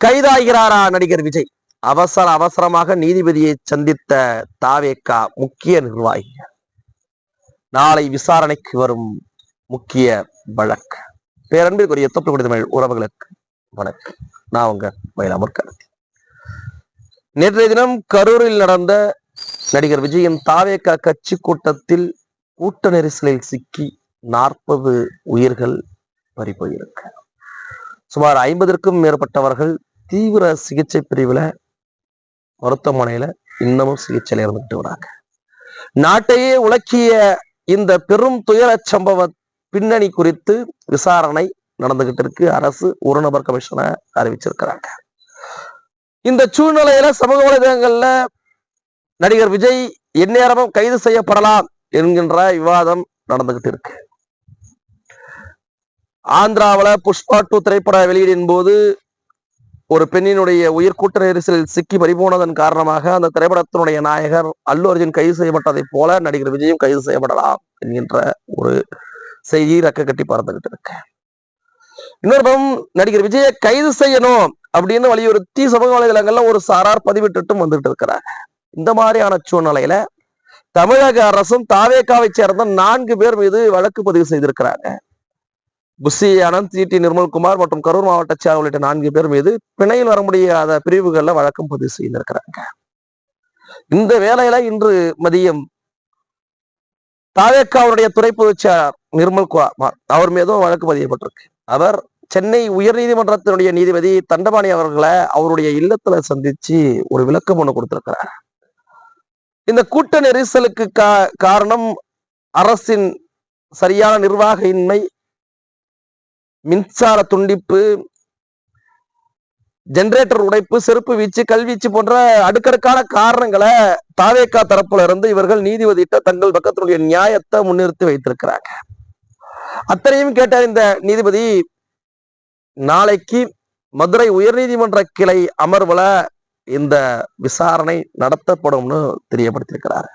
கைதாகிறாரா நடிகர் விஜய்? அவசரமாக நீதிபதியை சந்தித்த தாவேகா முக்கிய நிர்வாகி நாளை விசாரணைக்கு வரும் முக்கிய வழக்கு. பேரன்பிற்குரிய தொப்புள் தமிழ் உறவுகளுக்கு வணக்கம். நான் உங்க மயிலாமூர் கருத்து. நேற்றைய தினம் கரூரில் நடந்த நடிகர் விஜயின் தாவேகா கட்சி கூட்டத்தில் கூட்ட நெரிசலில் சிக்கி 40 உயிர்கள் பறிபோயிருக்கு. சுமார் 50க்கும் மேற்பட்டவர்கள் தீவிர சிகிச்சை பிரிவுல மருத்துவமனையில இன்னமும் சிகிச்சையில இருந்துட்டு வராங்க. நாட்டையே உலக்கிய இந்த பெரும் துயர சம்பவ பின்னணி குறித்து விசாரணை நடந்துகிட்டு இருக்கு. அரசு ஒரு நபர் கமிஷனை அறிவிச்சிருக்கிறாங்க. இந்த சூழ்நிலையில சமூக வலைதளங்கள்ல நடிகர் விஜய் எந்நேரமும் கைது செய்யப்படலாம் என்கின்ற விவாதம் நடந்துகிட்டு இருக்கு. ஆந்திராவில புஷ்பா 2 திரைப்பட வெளியீடின் போது ஒரு பெண்ணினுடைய உயிர் கூட்ட நெரிசலில் சிக்கி பறிபோனதன் காரணமாக அந்த திரைப்படத்தினுடைய நாயகர் அல்லு அர்ஜுன் கைது செய்யப்பட்டதை போல நடிகர் விஜயும் கைது செய்யப்படலாம் என்கின்ற ஒரு செய்தி ரக்க கட்டி பறந்துகிட்டு இருக்கு. இன்னொரு நடிகர் விஜயை கைது செய்யணும் அப்படின்னு வலியுறுத்தி சமூக வலைதளங்கள்ல ஒரு சாரார் பதிவிட்டுட்டும் வந்துட்டு இருக்கிறாங்க. இந்த மாதிரியான சூழ்நிலையில தமிழக அரசும் தாவேகாவை சேர்ந்த 4 பேர் மீது வழக்கு பதிவு செய்திருக்கிறாங்க. புஷி அனந்த், டி நிர்மல்குமார் மற்றும் கரூர் மாவட்ட செயலர் உள்ளிட்ட 4 பேர் மீது பிணையில் வர முடியாத பிரிவுகள்ல வழக்கம் பதிவு செய்திருக்கிறாங்க. இந்த வேளையில இன்று மதியம் தாவேகாவுடைய துறை பொதுச் செயலர் நிர்மல்குமார் அவர் மீதும் வழக்கு பதியப்பட்டிருக்கு. அவர் சென்னை உயர்நீதிமன்றத்தினுடைய நீதிபதி தண்டபாணி அவர்களை அவருடைய இல்லத்துல சந்திச்சு ஒரு விளக்கம் ஒண்ணு கொடுத்திருக்கிறார். இந்த கூட்ட நெரிசலுக்கு காரணம் அரசின் சரியான நிர்வாக இன்மை, மின்சார துண்டிப்பு, ஜெனரேட்டர் உடைப்பு, செருப்பு வீச்சு, கல்வீச்சு போன்ற அடுக்கடுக்கான காரணங்களை தாவேகா தரப்புல இருந்து இவர்கள் நீதிபதியிட்ட தங்கள் பக்கத்தினுடைய நியாயத்தை முன்னிறுத்தி வைத்திருக்கிறாங்க. அத்தனையும் கேட்ட இந்த நீதிபதி நாளைக்கு மதுரை உயர்நீதிமன்ற கிளை அமர்வுல இந்த விசாரணை நடத்தப்படும்னு தெரியப்படுத்தியிருக்கிறார்.